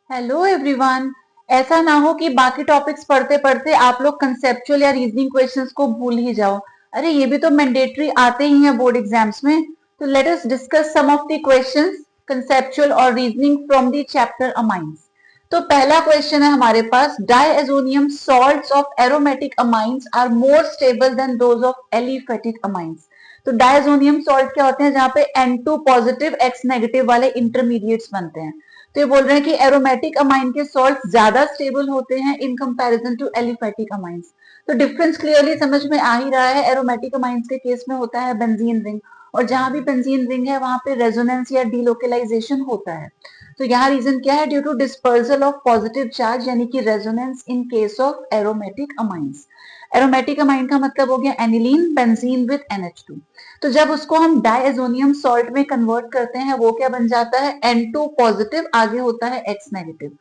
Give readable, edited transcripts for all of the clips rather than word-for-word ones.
Hello everyone. ऐसा ना हो कि बाकी टॉपिक्स पढ़ते पढ़ते आप लोग कंसेप्चुअल या रीजनिंग क्वेश्चंस को भूल ही जाओ। अरे ये भी तो मैंडेटरी आते ही हैं बोर्ड एग्जाम्स में। तो let us discuss some of the questions conceptual और reasoning from the chapter amines. तो पहला क्वेश्चन है हमारे पास, diazonium salts of aromatic amines are more stable than those of aliphatic amines. तो डायजोनियम सॉल्ट क्या होते हैं, जहां पे N2 पॉजिटिव X नेगेटिव वाले इंटरमीडिएट्स बनते हैं। तो ये बोल रहे हैं कि एरोमेटिक अमाइन के सॉल्ट ज्यादा स्टेबल होते हैं in comparison to aliphatic amines. तो डिफरेंस क्लियरली समझ में आ ही रहा है। एरोमेटिक अमाइंस के केस में होता है बेंजीन रिंग, और जहां भी बेंजीन रिंग है वहां पे रेजोनेंस या डीलोकलाइजेशन होता है। तो यहाँ रीजन क्या है, due to dispersal of positive charge यानी कि resonance in case of aromatic amines. Aromatic amine का मतलब हो गया एनिलीन बेंजीन विद NH2। तो जब उसको हम डायएजोनियम सॉल्ट में कन्वर्ट करते हैं वो क्या बन जाता है, N2 पॉजिटिव, आगे होता है X नेगेटिव।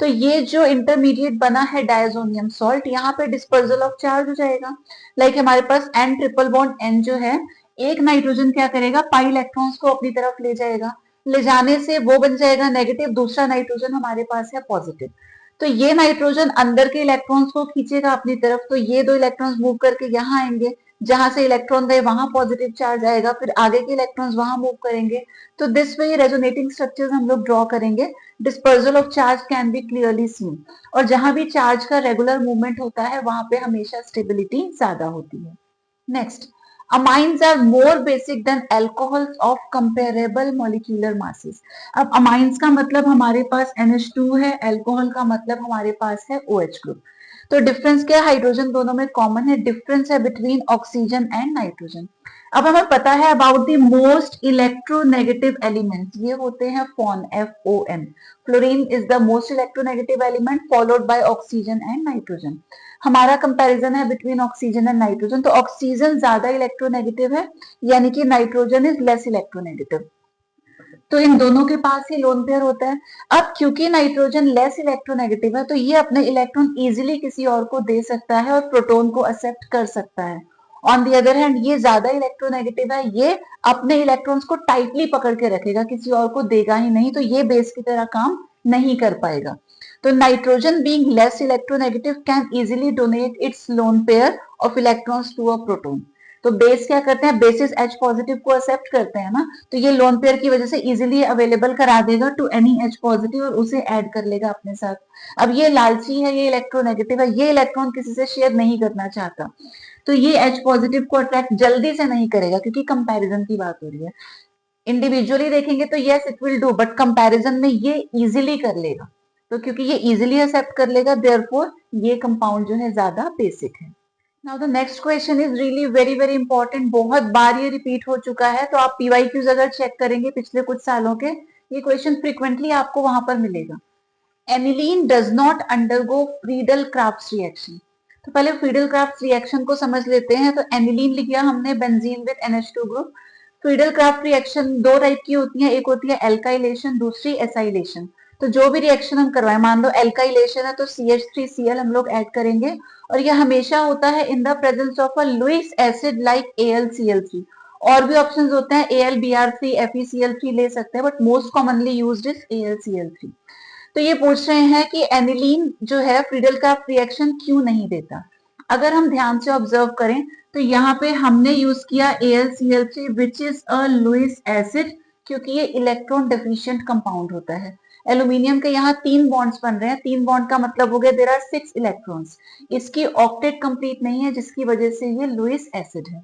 तो ये जो इंटरमीडिएट बना है डायएजोनियम सॉल्ट, यहाँ पे डिस्पर्सल ऑफ चार्ज हो जाएगा। लाइक हमारे पास N ट्रिपल बॉन्ड N जो है, एक नाइट्रोजन क्या करेगा, पाई इलेक्ट्रॉन्स को अपनी तरफ ले जाएगा। ले जाने से वो बन जाएगा नेगेटिव, दूसरा नाइट्रोजन हमारे पास है पॉजिटिव। तो ये नाइट्रोजन अंदर के इलेक्ट्रॉन्स को खींचेगा अपनी तरफ, तो ये दो इलेक्ट्रॉन्स मूव करके यहाँ आएंगे। जहां से इलेक्ट्रॉन गए वहां पॉजिटिव चार्ज आएगा, फिर आगे के इलेक्ट्रॉन्स वहां मूव करेंगे। तो दिस वे रेजोनेटिंग स्ट्रक्चर्स हम लोग ड्रॉ करेंगे। Dispersal of charge can be clearly seen. और जहां भी चार्ज का रेगुलर मूवमेंट होता है वहां पे हमेशा स्टेबिलिटी ज्यादा होती है। Next, amines are more basic than alcohols of comparable molecular masses। अब amines का मतलब हमारे पास NH2 है, अल्कोहल का मतलब हमारे पास है OH ग्रुप। तो डिफरेंस क्या है, हाइड्रोजन दोनों में कॉमन है, डिफरेंस है बिटवीन ऑक्सीजन एंड नाइट्रोजन। अब हमें पता है about the most electronegative elements, ये होते हैं FON, FON। Fluorine is the most electronegative element followed by oxygen and nitrogen. हमारा कंपैरिजन है बिटवीन ऑक्सीजन एंड नाइट्रोजन, तो ऑक्सीजन ज्यादा इलेक्ट्रोनेगेटिव है, यानी कि नाइट्रोजन इज लेस इलेक्ट्रोनेगेटिव। तो इन दोनों के पास ही लोन पेयर होता है। अब क्योंकि नाइट्रोजन लेस इलेक्ट्रोनेगेटिव है, तो ये अपने इलेक्ट्रॉन इजीली किसी और को दे सकता है और प्रोटॉन को एक्सेप्ट कर सकता है। ऑन दी अदर हैंड ये ज्यादा इलेक्ट्रोनेगेटिव है, ये अपने इलेक्ट्रॉन्स को टाइटली पकड़ के रखेगा, किसी और को देगा ही नहीं, तो ये बेस की तरह काम नहीं कर पाएगा। तो nitrogen being less electronegative can easily donate its lone pair of electrons to a proton. तो बेस क्या करते हैं, बेसिस H पॉजिटिव को एक्सेप्ट करते हैं ना, तो ये लोन पेयर की वजह से इजीली अवेलेबल करा देगा टू एनी H पॉजिटिव और उसे ऐड कर लेगा अपने साथ। अब ये लालची है, ये इलेक्ट्रोनेगेटिव है, ये इलेक्ट्रॉन किसी से शेयर नहीं करना चाहता, तो ये H पॉजिटिव को अट्रैक्ट जल्दी से नहीं करेगा, क्योंकि कंपैरिजन की बात हो रही है। इंडिविजुअली देखेंगे तो yes it will do, but comparison में ये इजीली कर लेगा। तो क्योंकि ये इजीली एक्सेप्ट कर लेगा, देयरफॉर ये कंपाउंड जो है ज्यादा बेसिक है। Now the next question is really very very important, बहुत बार ये रिपीट हो चुका है, तो आप PYQs अगर चेक करेंगे पिछले कुछ सालों के, ये क्वेश्चन फ्रीक्वेंटली आपको वहां पर मिलेगा। Aniline does not undergo Friedel craft reaction. तो पहले फ्रीडल क्राफ्ट रिएक्शन को समझ लेते हैं। तो एनिलीन लिख दिया हमने, benzene with NH2 group. Friedel craft reaction दो टाइप की होती है, एक होती है एल्काइलेशन, दूसरी एसाइलेशन। तो जो भी रिएक्शन हम करवाएं, मान लो एल्काइलेशन है तो CH3Cl हम लोग ऐड करेंगे, और यह हमेशा होता है in the presence of a Lewis acid like AlCl3। और भी ऑप्शंस होते हैं, AlBr3, FeCl3 ले सकते हैं, but most commonly used is AlCl3। तो ये पूछ रहे हैं कि एनिलीन जो है फ्रीडल क्राफ्ट रिएक्शन क्यों नहीं देता। अगर हम ध्यान से ऑब्जर्व करें तो यहाँ पे हमने यूज किया AlCl3 which is a Lewis acid, क्योंकि ये इलेक्ट्रॉन डेफिशिएंट कंपाउंड होता है। एल्यूमिनियम के यहाँ 3 बॉन्ड्स बन रहे हैं, 3 बॉन्ड का मतलब हो गया देयर आर 6 इलेक्ट्रॉन्स। इसकी ऑक्टेट कंप्लीट नहीं है, जिसकी वजह से ये लुइस एसिड है।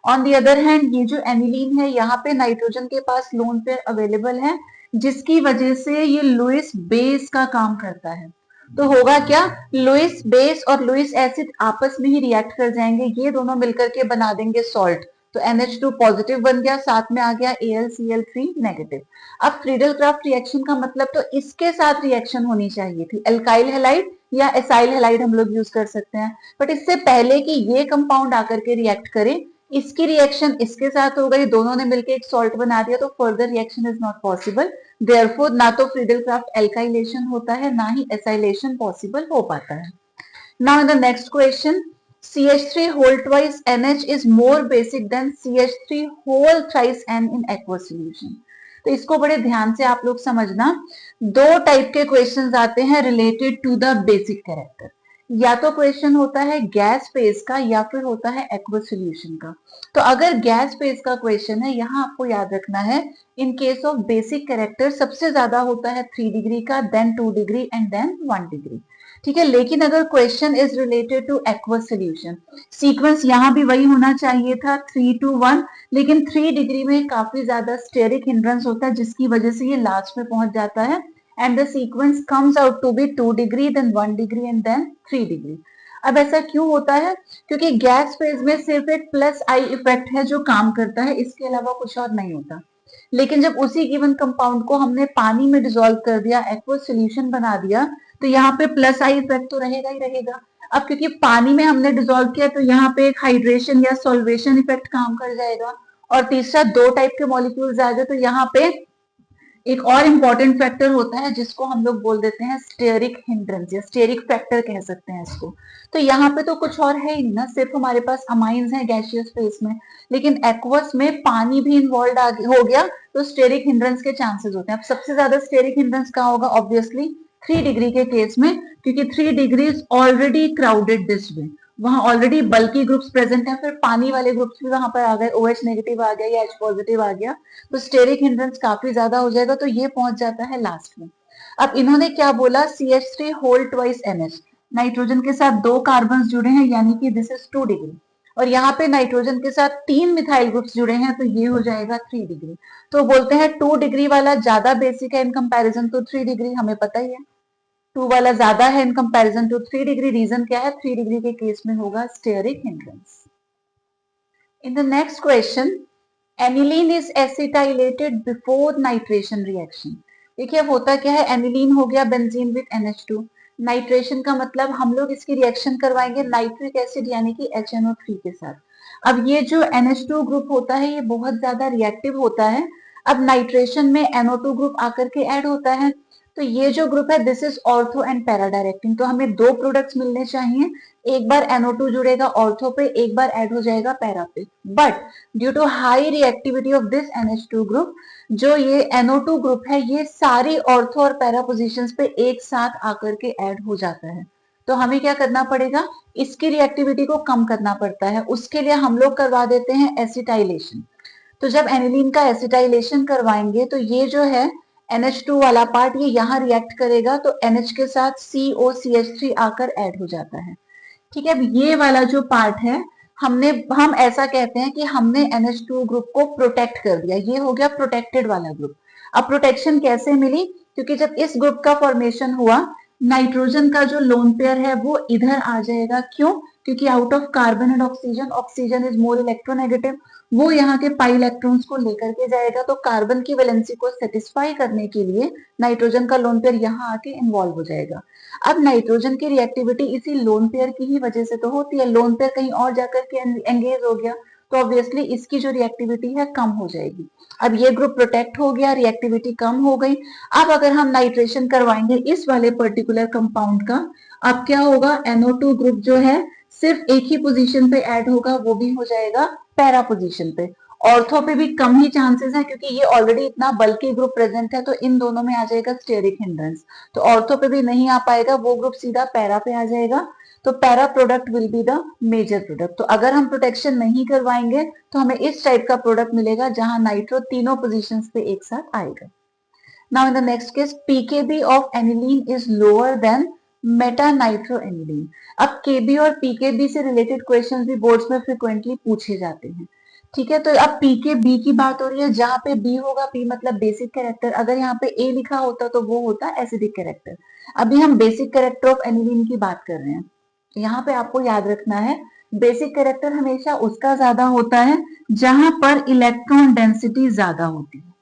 ऑन दी अदर हैंड ये जो एनिलीन है, यहाँ पे नाइट्रोजन के पास लोन पेयर अवेलेबल है, जिसकी वजह से ये लुइस बेस का काम करता है। तो होगा क्या, लुइस बेस और लुइस एसिड आपस में ही रिएक्ट कर जाएंगे, ये दोनों मिलकर के बना देंगे सॉल्ट। तो NH2 पॉजिटिव बन गया, साथ में आ गया AlCl3 नेगेटिव। अब फ्रीडल क्राफ्ट रिएक्शन का मतलब तो इसके साथ रिएक्शन होनी चाहिए थी, एल्काइल हैलाइड या एसाइल हैलाइड हम लोग यूज कर सकते हैं, बट इससे पहले कि ये कंपाउंड आकर के रिएक्ट करे, इसकी रिएक्शन इसके साथ हो गई, दोनों ने मिलकर एक सॉल्ट बना दिया, तो further reaction is not possible. Therefore ना तो फ्रीडल क्राफ्ट एल्काइलेशन होता है, ना ही एसाइलेशन पॉसिबल हो पाता है। Now in the next question, CH3 whole twice NH is more basic than CH3 whole thrice N in aqueous solution। तो इसको बड़े ध्यान से आप लोग समझना। दो टाइप के क्वेश्चंस आते हैं related to the basic character. या तो क्वेश्चन होता है गैस फेज का या फिर होता है एक्वस सॉल्यूशन का। तो अगर गैस फेज का क्वेश्चन है, यहाँ आपको याद रखना है in case of basic character सबसे ज्यादा होता है 3 डिग्री का, then 2 degree and then 1 degree. ठीक है, लेकिन अगर question is related to aqueous solution, sequence यहाँ भी वही होना चाहिए था 3 to 1, लेकिन 3 डिग्री में काफी ज्यादा स्टेरिक हिंड्रेंस होता है जिसकी वजह से ये लास्ट में पहुंच जाता है and the sequence comes out to be 2 degree then 1 degree and then 3 degree। अब ऐसा क्यों होता है? क्योंकि गैस फेज में सिर्फ एक प्लस आई इफेक्ट है जो काम करता है, इसके अलावा कुछ और नहीं होता। लेकिन जब उसी गिवन कंपाउंड को हमने पानी में डिसॉल्व कर दिया, एक्वस सॉल्यूशन बना दिया, तो यहाँ पे प्लस आई इफेक्ट तो रहेगा ही रहेगा। अब क्योंकि पानी में हमने डिसॉल्व किया तो यहाँ पे एक हाइड्रेशन या सॉल्वेशन इफेक्ट काम कर जाएगा, और तीसरा दो टाइप के मॉलिक्यूल्स आ गए, तो यहाँ पे एक और इम्पॉर्टेंट फैक्टर होता है जिसको हम लोग बोल देते हैं स्टेरिक हिंड्रेंस या स्टेरिक फैक्टर कह सकते हैं इसको। तो यहाँ पे तो कुछ और है ही नहीं ना, सिर्फ हमारे पास अमाइंस हैं गैसियस फेज में, लेकिन एक्वस में पानी भी इन्वॉल्व हो गया तो स्टेरिक हिंड्रेंस के चांसेस होते हैं। अब सबसे ज्यादा स्टेरिक हिंड्रेंस कहाँ होगा? ऑब्वियसली 3 डिग्री के केस में, क्योंकि 3 degree already crowded this way, वहां ऑलरेडी बल्कि ग्रुप्स प्रेजेंट है, फिर पानी वाले ग्रुप्स भी वहां पर आ गए, OH नेगेटिव आ गया या H पॉजिटिव आ गया, तो स्टेरिक हिंड्रेंस काफी ज्यादा हो जाएगा, तो ये पहुंच जाता है लास्ट में। अब इन्होंने क्या बोला? CH3 whole twice NH, nitrogen के साथ 2 कार्बन जुड़े हैं यानी कि दिस इज 2 डिग्री, और यहाँ पे नाइट्रोजन के साथ 3 मिथाइल ग्रुप्स जुड़े हैं तो ये हो जाएगा 3 डिग्री। तो बोलते हैं 2 डिग्री वाला ज्यादा बेसिक है इन कंपैरिजन टू 3 डिग्री, हमें पता ही है 2 वाला ज्यादा है in comparison to 3 degree. Reason क्या है? 3 डिग्री के केस में होगा steric hindrance. In the next question, aniline is acetylated before nitration reaction. देखिए अब होता क्या है, एनिलीन हो गया बेंजीन विद NH2, नाइट्रेशन का मतलब हम लोग इसकी रिएक्शन करवाएंगे नाइट्रिक एसिड यानी कि HNO3 के साथ। अब ये जो NH2 ग्रुप होता है ये बहुत ज्यादा रिएक्टिव होता है। अब नाइट्रेशन में NO2 ग्रुप आकर के ऐड होता है, तो ये जो ग्रुप है this is ortho and para directing, तो हमें दो प्रोडक्ट्स मिलने चाहिए, एक बार NO2 जुड़ेगा ऑर्थो पे, एक बार ऐड हो जाएगा पैरा पे। But due to high reactivity of this NH2 group, जो ये NO2 ग्रुप है ये सारी ऑर्थो और पैरा पोजीशंस पे एक साथ आकर के ऐड हो जाता है। तो हमें क्या करना पड़ेगा? इसकी रिएक्टिविटी को कम करना पड़ता है, उसके लिए हम लोग करवा देते हैं एसिटाइलेशन। तो जब एनिलीन का एसिटाइलेशन करवाएंगे तो ये जो है NH2 वाला पार्ट ये यहाँ रिएक्ट करेगा, तो NH के साथ COCH3 आकर ऐड हो जाता है। ठीक है, अब ये वाला जो पार्ट है हम ऐसा कहते हैं कि हमने NH2 ग्रुप को प्रोटेक्ट कर दिया, ये हो गया प्रोटेक्टेड वाला ग्रुप। अब प्रोटेक्शन कैसे मिली? क्योंकि जब इस ग्रुप का फॉर्मेशन हुआ, नाइट्रोजन का जो लोन पेयर है वो इधर आ जाएगा। क्यों? क्योंकि out of carbon and oxygen, oxygen is more electronegative, वो यहाँ के पाई इलेक्ट्रॉन्स को लेकर के जाएगा, तो कार्बन की वैलेंसी को सेटिस्फाई करने के लिए नाइट्रोजन का लोन पेयर यहाँ आके इन्वॉल्व हो जाएगा। अब नाइट्रोजन की रिएक्टिविटी इसी लोन पेयर की ही वजह से तो होती है, लोन पेयर कहीं और जाकर के एंगेज हो गया तो ऑब्वियसली इसकी जो रिएक्टिविटी है कम हो जाएगी। अब ये ग्रुप प्रोटेक्ट हो गया, रिएक्टिविटी कम हो गई। अब अगर हम नाइट्रेशन करवाएंगे इस वाले पर्टिकुलर कंपाउंड का, अब क्या होगा? NO2 ग्रुप जो है सिर्फ एक ही पोजीशन पे ऐड होगा, वो भी हो जाएगा पैरा पोजीशन पे। ऑर्थो पे भी कम ही चांसेस है क्योंकि ये ऑलरेडी इतना बल्कि ग्रुप प्रेजेंट है, तो इन दोनों में आ जाएगा स्टेरिक हिंड्रेंस। तो ऑर्थो पे भी नहीं आ पाएगा, वो ग्रुप सीधा पैरा पे आ जाएगा, तो para product will be the major product. तो अगर हम प्रोटेक्शन नहीं करवाएंगे तो हमें इस टाइप का प्रोडक्ट मिलेगा जहां नाइट्रो तीनों पोजीशंस पे एक साथ आएगा। Now in the next case, pKb of aniline is lower than Meta nitro aniline. अब केबी और पीकेबी से रिलेटेड क्वेश्चंस भी बोर्ड्स में फ्रिक्वेंटली पूछे जाते हैं। ठीक है, तो अब पीकेबी की बात हो रही है, जहां पे बी होगा, पी मतलब बेसिक कैरेक्टर, अगर यहाँ पे ए लिखा होता तो वो होता एसिडिक कैरेक्टर। अभी हम बेसिक कैरेक्टर ऑफ एनिलीन की बात कर रहे हैं। यहाँ पे आपको याद रखना है बेसिक कैरेक्टर हमेशा उसका ज्यादा होता है जहां पर इलेक्ट्रॉन डेंसिटी ज्यादा होती है।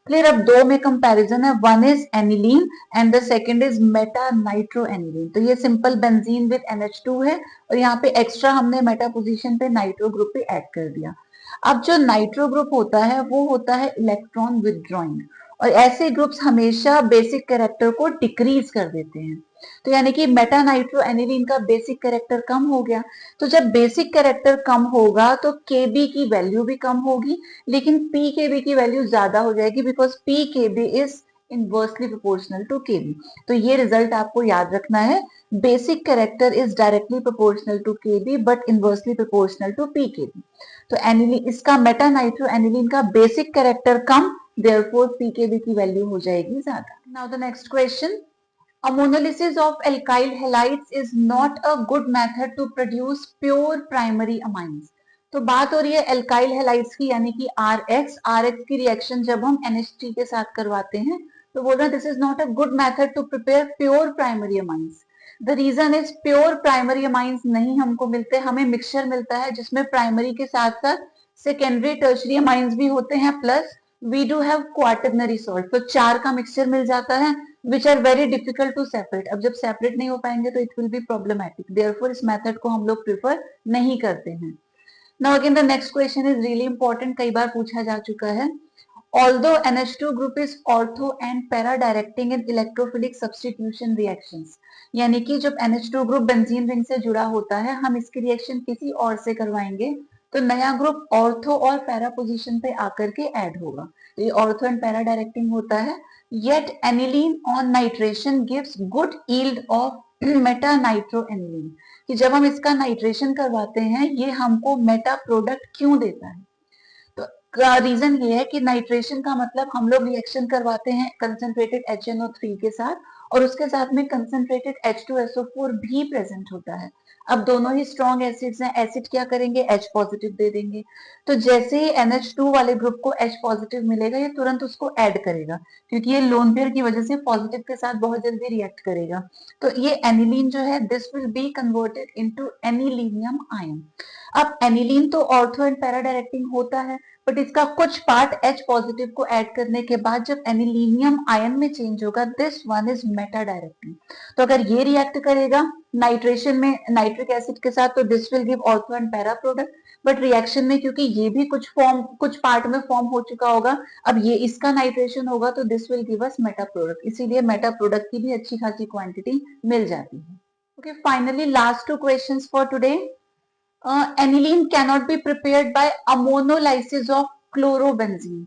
क्लियर? अब दो में कंपैरिजन है, one is aniline and the second is Meta nitro aniline. तो ये सिंपल बेंजीन विद NH2 है और यहाँ पे एक्स्ट्रा हमने मेटा पोजीशन पे नाइट्रो ग्रुप पे ऐड कर दिया। अब जो नाइट्रो ग्रुप होता है वो होता है इलेक्ट्रॉन विदड्रॉइंग, और ऐसे ग्रुप्स हमेशा बेसिक कैरेक्टर को डिक्रीज कर देते हैं। तो यानी कि मेटा नाइट्रो एनिलीन का बेसिक कैरेक्टर कम हो गया। तो जब बेसिक कैरेक्टर कम होगा तो केबी की वैल्यू भी कम होगी, लेकिन पी केबी की वैल्यू ज्यादा हो जाएगी, because P K B is inversely proportional to K B. तो ये रिजल्ट आपको याद रखना है, basic character is directly proportional to K B but inversely proportional to P K B. तो एनिलीन, इसका मेटा नाइट्रो एनिलीन का बेसिक कैरेक्टर कम, therefore pKb की वैल्यू हो जाएगी ज्यादा। Now the next question, a monolysis of alkyl halides is not a good method to produce pure primary amines। तो बात हो रही है एल्काइल हेलाइड्स की, यानी कि आर एक्स की रिएक्शन जब हम NH3 के साथ करवाते हैं तो बोल रहे हैं this is not a good method to prepare pure primary amines. The reason is pure primary amines नहीं हमको मिलते, हमें मिक्सचर मिलता है जिसमें प्राइमरी के साथ साथ सेकेंडरी टर्शरी अमाइंस भी होते हैं, plus we do have quaternary salt. तो चार का मिक्सचर मिल जाता है which are very difficult to separate. अब जब सेपरेट नहीं हो पाएंगे तो it will be problematic, therefore इस मेथड को हम लोग प्रिफर नहीं करते हैं। Now again the next question is really important, कई बार पूछा जा चुका है। Although NH2 group is ortho and para directing in electrophilic substitution reactions, यानी कि जब NH2 ग्रुप बेंजीन रिंग से जुड़ा होता है हम इसकी रिएक्शन किसी और से करवाएंगे तो नया ग्रुप ऑर्थो और पैरा पोजीशन पे आकर के ऐड होगा। तो ये ऑर्थो एंड पैरा डायरेक्टिंग होता है। Yet aniline on nitration gives good yield of Meta nitro aniline, कि जब हम इसका नाइट्रेशन करवाते हैं ये हमको मेटा प्रोडक्ट क्यों देता है। का रीजन ये है कि नाइट्रेशन का मतलब हम लोग रिएक्शन करवाते हैं कंसंट्रेटेड HNO3 के साथ और उसके साथ में कंसंट्रेटेड H2SO4 भी प्रेजेंट होता है। अब दोनों ही स्ट्रॉन्ग एसिड्स हैं, एसिड क्या करेंगे H पॉजिटिव दे देंगे। तो जैसे ही NH2 वाले ग्रुप को H पॉजिटिव मिलेगा ये तुरंत उसको ऐड करेगा, क्योंकि ये लोन पेयर की वजह से पॉजिटिव के साथ बहुत जल्दी रिएक्ट करेगा। तो ये एनिलीन जो है this will be converted into anilinium ion. अब एनिलीन तो ऑर्थो एंड पैरा डायरेक्टिंग होता है, बट इसका कुछ पार्ट H पॉजिटिव को ऐड करने के बाद जब एनिलीनियम आयन में चेंज होगा this one is Meta directing. तो अगर ये रिएक्ट करेगा नाइट्रेशन में नाइट्रिक एसिड के साथ तो this will give ortho and para product, but reaction में क्योंकि ये भी कुछ पार्ट में फॉर्म हो चुका होगा, अब ये इसका नाइट्रेशन होगा तो this will give us Meta product, इसीलिए मेटा प्रोडक्ट की भी अच्छी खासी क्वांटिटी मिल जाती है। Okay, finally last two questions for today. aniline cannot be prepared by ammonolysis of chlorobenzene।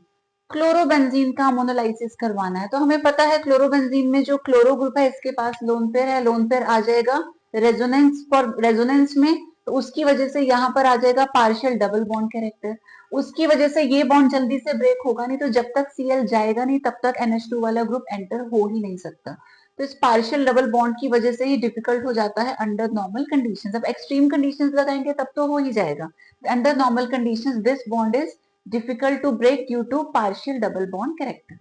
Chlorobenzene का अमोनोलाइसिस करवाना है तो हमें पता है क्लोरोबेंजीन में जो क्लोरो ग्रुप है इसके पास लोन पेयर है, लोन पेयर आ जाएगा रेजोनेंस फॉर रेजोनेंस में, तो उसकी वजह से यहाँ पर आ जाएगा पार्शियल डबल बॉन्ड कैरेक्टर, उसकी वजह से ये बॉन्ड जल्दी से ब्रेक होगा नहीं, तो जब तक Cl जाएगा नहीं तब तक NH2 वाला ग्रुप एंटर हो ही नहीं सकता। तो इस पार्शियल डबल बॉन्ड की वजह से ही डिफिकल्ट हो जाता है अंडर नॉर्मल कंडीशंस। अब एक्सट्रीम कंडीशंस लगाएंगे तब तो हो ही जाएगा, under normal conditions this bond is difficult to break due to partial double bond character.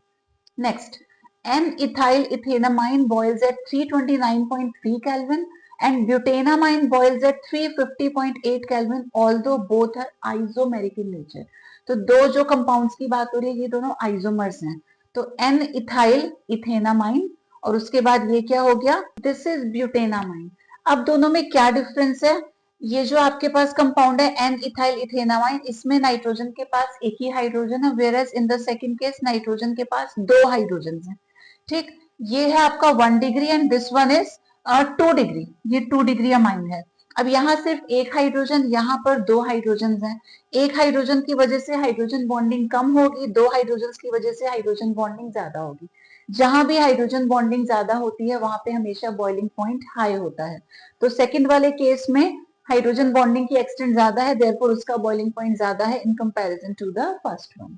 Next, N-ethyl ethanamine boils at 329.3 Kelvin and butanamine boils at 350.8 Kelvin, although both are isomeric in nature। तो दो जो compounds की बात हो रही है ये दोनों आइसोमर्स हैं। तो N-ethyl ethanamine और उसके बाद ये क्या हो गया, दिस इज ब्यूटेनामाइन। अब दोनों में क्या डिफरेंस है, ये जो आपके पास कंपाउंड है एन इथाइल इथेनामाइन इसमें नाइट्रोजन के पास एक ही हाइड्रोजन है, whereas in the second case nitrogen के पास दो हाइड्रोजन हैं। ठीक, ये है आपका 1 degree and this one is 2 degree, ये 2 डिग्री अमाइन है। अब यहाँ सिर्फ एक हाइड्रोजन, यहाँ पर दो हाइड्रोजन हैं। एक हाइड्रोजन की वजह से हाइड्रोजन बॉन्डिंग कम होगी, दो हाइड्रोजन की वजह से हाइड्रोजन बॉन्डिंग ज्यादा होगी। जहां भी हाइड्रोजन बॉन्डिंग ज्यादा होती है वहां पे हमेशा बॉइलिंग पॉइंट हाई होता है। तो सेकंड वाले केस में हाइड्रोजन बॉन्डिंग की एक्सटेंट ज्यादा है, देयरफॉर उसका बॉइलिंग पॉइंट ज्यादा है in comparison to the first one.